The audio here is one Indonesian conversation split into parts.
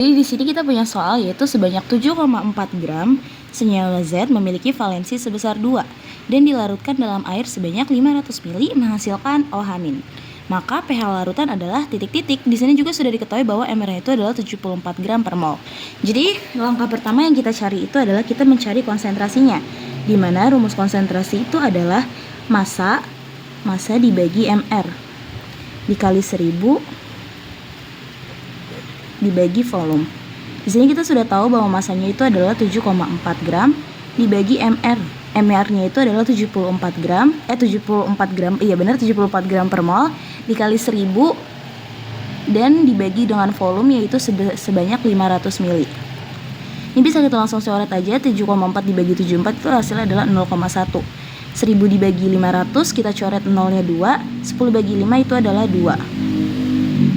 Jadi di sini kita punya soal yaitu sebanyak 7,4 gram senyawa Z memiliki valensi sebesar 2 dan dilarutkan dalam air sebanyak 500 ml menghasilkan OH-. Maka pH larutan adalah titik-titik. Di sini juga sudah diketahui bahwa MR-nya itu adalah 74 gram per mol. Jadi langkah pertama yang kita cari itu adalah kita mencari konsentrasinya. Di mana rumus konsentrasi itu adalah massa dibagi MR dikali 1000 dibagi volume. Di sini kita sudah tahu bahwa masanya itu adalah 7,4 gram dibagi MR. MR-nya itu adalah 74 gram. 74 gram. Iya benar, 74 gram per mol dikali 1000 dan dibagi dengan volume yaitu sebanyak 500 ml. Ini bisa kita langsung coret aja. 7,4 dibagi 74 itu hasilnya adalah 0,1. 1000 dibagi 500 kita coret nolnya 2. 10 bagi 5 itu adalah 2.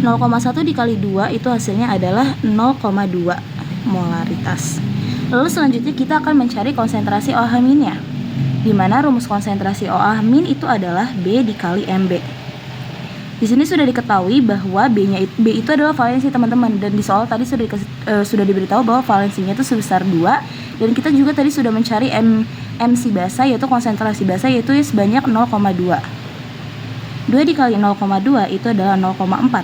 0,1 dikali 2 itu hasilnya adalah 0,2 molaritas. Lalu selanjutnya kita akan mencari konsentrasi OH-nya. Di mana rumus konsentrasi OH- itu adalah B dikali MB. Di sini sudah diketahui bahwa B itu adalah valensi teman-teman, dan di soal tadi sudah diberitahu bahwa valensinya itu sebesar 2, dan kita juga tadi sudah mencari MC basa yaitu konsentrasi basa yaitu sebanyak 0,2. 2 dikali 0,2 itu adalah 0,4.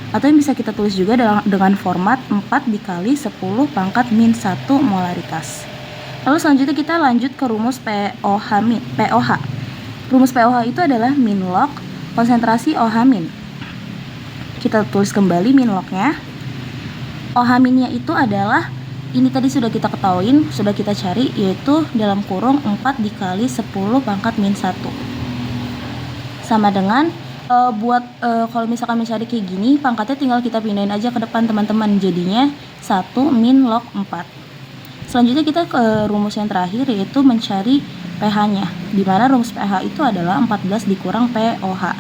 Atau yang bisa kita tulis juga dengan format 4 dikali 10 pangkat min 1 molaritas. Lalu selanjutnya kita lanjut ke rumus POH. Rumus POH itu adalah min log konsentrasi OH-. Kita tulis kembali min lognya. OH-nya itu adalah, ini tadi sudah kita ketahuin, sudah kita cari, yaitu dalam kurung 4 dikali 10 pangkat min 1. Sama dengan kalau misalkan mencari kayak gini, pangkatnya tinggal kita pindahin aja ke depan teman-teman, jadinya 1 min log 4. Selanjutnya kita ke rumus yang terakhir yaitu mencari pH-nya, dimana rumus pH itu adalah 14 dikurang POH.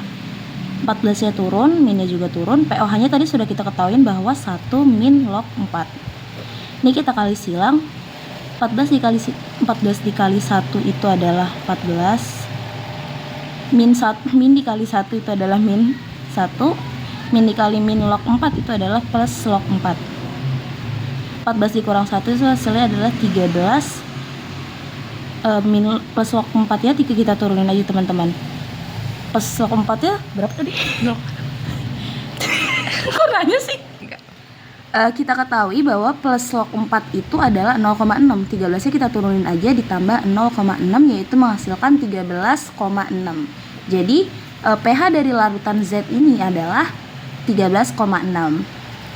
14 nya turun, minnya juga turun, POH nya tadi sudah kita ketahuin bahwa 1 min log 4. Ini kita kali silang, 14 dikali 1 itu adalah 14, min dikali 1 itu adalah min 1, min dikali min log 4 itu adalah plus log 4. 14 dikurang 1 itu hasilnya adalah 13. Min plus log 4 ya, kita turunin aja teman-teman. Plus log 4 ya berapa tadi? Kok nanya sih? Kita ketahui bahwa plus log 4 itu adalah 0,6. 13 nya kita turunin aja ditambah 0,6 yaitu menghasilkan 13,6. Jadi pH dari larutan Z ini adalah 13,6.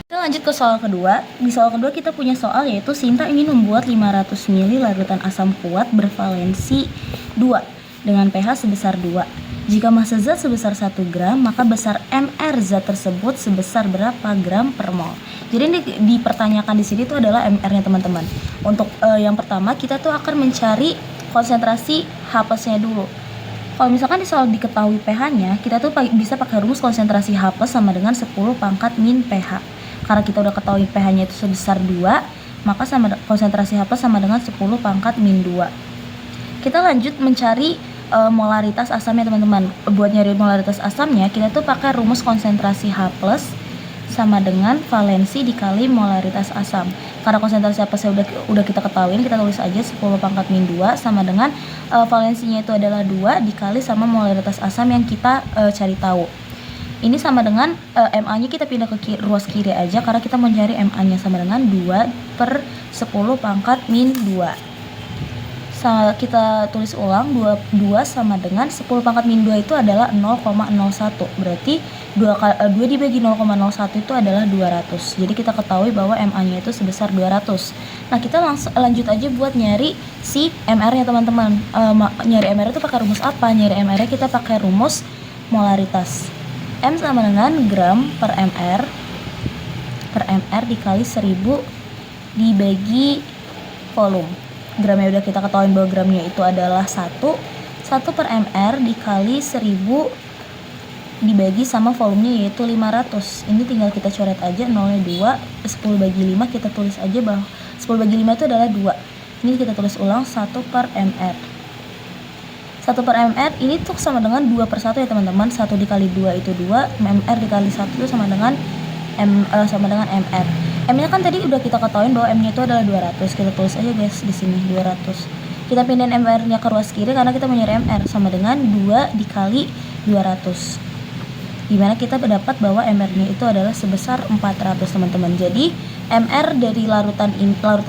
Kita lanjut ke soal kedua. Di soal kedua kita punya soal yaitu Sinta ingin membuat 500 ml larutan asam kuat bervalensi 2 dengan pH sebesar 2. Jika massa zat sebesar 1 gram, maka besar MR zat tersebut sebesar berapa gram per mol? Jadi ini dipertanyakan di sini itu adalah MR-nya teman-teman. Untuk yang pertama kita tuh akan mencari konsentrasi H+-nya dulu. Kalau misalkan di soal diketahui pH-nya, kita tuh bisa pakai rumus konsentrasi H+ sama dengan 10 pangkat min pH. Karena kita udah ketahui pH-nya itu sebesar 2, maka konsentrasi H+ sama dengan 10 pangkat min 2. Kita lanjut mencari molaritas asamnya teman-teman. Buat nyari molaritas asamnya, kita tuh pakai rumus konsentrasi H+ sama dengan valensi dikali molaritas asam. Karena konsentrasi H+-nya udah kita ketahuin, kita tulis aja 10 pangkat min 2 sama dengan valensinya itu adalah 2 dikali sama molaritas asam yang kita cari tahu. Ini sama dengan MA-nya kita pindah ke ruas kiri aja karena kita mau cari MA-nya sama dengan 2 per 10 pangkat min 2. Kita tulis ulang, 2 sama dengan 10 pangkat min 2 itu adalah 0,01. Berarti 2 dibagi 0,01 itu adalah 200. Jadi kita ketahui bahwa MA-nya itu sebesar 200. Nah, kita langsung lanjut aja buat nyari si MR-nya teman-teman. Nyari MR itu pakai rumus apa? Nyari MR-nya kita pakai rumus molaritas. M sama dengan gram per MR dikali 1000 dibagi volume. Gramnya udah kita ketahui bahwa gramnya itu adalah 1 per MR dikali 1000 dibagi sama volumenya yaitu 500. Ini tinggal kita coret aja, nolnya 2, 10 bagi 5 kita tulis aja bahwa 10 bagi 5 itu adalah 2. Ini kita tulis ulang 1 per MR. 1 per MR ini tuh sama dengan 2 per 1 ya teman-teman. 1 dikali 2 itu 2, MR dikali 1 itu sama dengan MR. M-nya kan tadi udah kita ketahuin bahwa M-nya itu adalah 200. Kita tulis aja guys di sini 200. Kita pindahin MR-nya ke ruas kiri karena kita mau nyari MR, sama dengan 2 dikali 200. Dimana kita dapat bahwa MR-nya itu adalah sebesar 400 teman-teman. Jadi MR dari larutan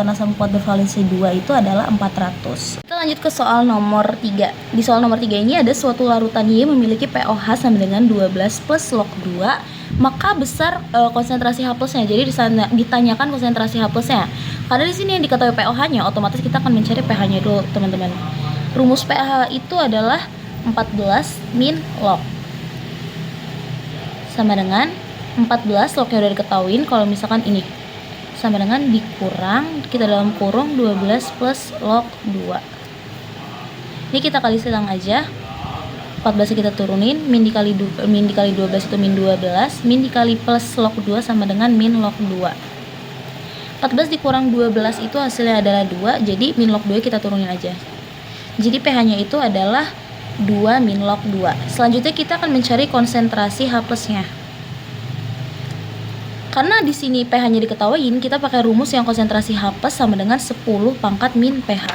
asam kuat bervalensi 2 itu adalah 400. Kita lanjut ke soal nomor 3. Di soal nomor 3 ini ada suatu larutan Y memiliki pOH sama dengan 12 plus log 2, maka besar konsentrasi H plusnya. Jadi ditanyakan konsentrasi H plusnya. Karena di sini yang diketahui pOH-nya, otomatis kita akan mencari pH-nya dulu teman-teman. Rumus pH itu adalah 14 min log sama dengan 14 lognya udah diketahuin, kalau misalkan ini sama dengan dikurang, kita dalam kurung 12 plus log 2. Ini kita kali silang aja. 14 kita turunin, min dikali 12 itu min 12, min dikali plus log 2 sama dengan min log 2. 14 dikurang 12 itu hasilnya adalah 2, jadi min log 2 kita turunin aja. Jadi pH-nya itu adalah 2 min log 2. Selanjutnya kita akan mencari konsentrasi H plusnya. Karena di sini pH-nya diketahuin, kita pakai rumus yang konsentrasi H plus sama dengan 10 pangkat min pH.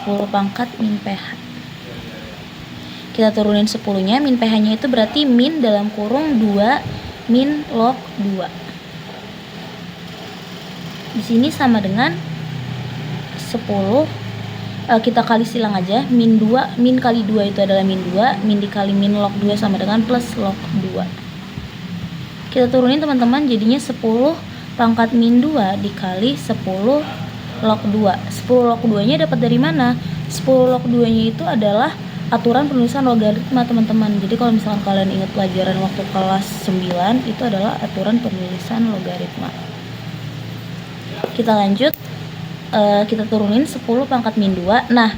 10 pangkat min pH. Kita turunin 10-nya, min pH-nya itu berarti min dalam kurung 2 min log 2. Di sini sama dengan 10, kita kali silang aja, min kali 2 itu adalah min 2, min dikali min log 2 sama dengan plus log 2. Kita turunin teman-teman, jadinya 10 pangkat min 2 dikali 10 log 2. 10 log 2 nya dapat dari mana? 10 log 2 nya itu adalah aturan penulisan logaritma teman-teman. Jadi kalau misalkan kalian ingat pelajaran waktu kelas 9, itu adalah aturan penulisan logaritma. Kita lanjut, kita turunin 10 pangkat min 2. Nah,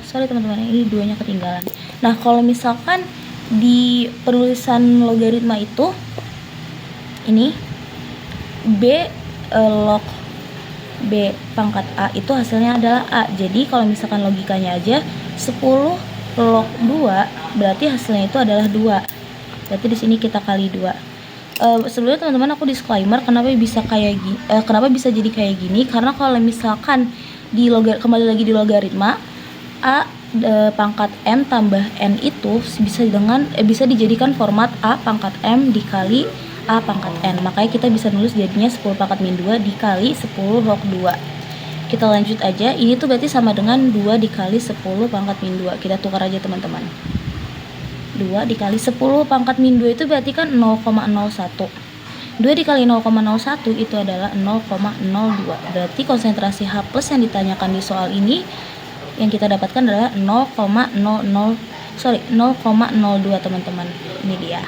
sorry teman-teman, ini 2-nya ketinggalan. Nah, kalau misalkan di penulisan logaritma itu ini B log B pangkat A itu hasilnya adalah A. Jadi kalau misalkan logikanya aja 10 log 2 berarti hasilnya itu adalah 2. Berarti di sini kita kali 2. Sebelumnya teman-teman aku disclaimer kenapa bisa jadi kayak gini, karena kalau misalkan kembali lagi di logaritma A pangkat M tambah N itu bisa dijadikan format A pangkat M dikali A pangkat N. Makanya kita bisa nulis jadinya 10 pangkat min 2 dikali 10 log 2. Kita lanjut aja, ini tuh berarti sama dengan 2 dikali 10 pangkat min 2. Kita tukar aja teman-teman. 2 dikali 10 pangkat min 2 itu berarti kan 0,01. 2 dikali 0,01 itu adalah 0,02. Berarti konsentrasi H plus yang ditanyakan di soal ini yang kita dapatkan adalah 0,02 teman-teman. Ini dia.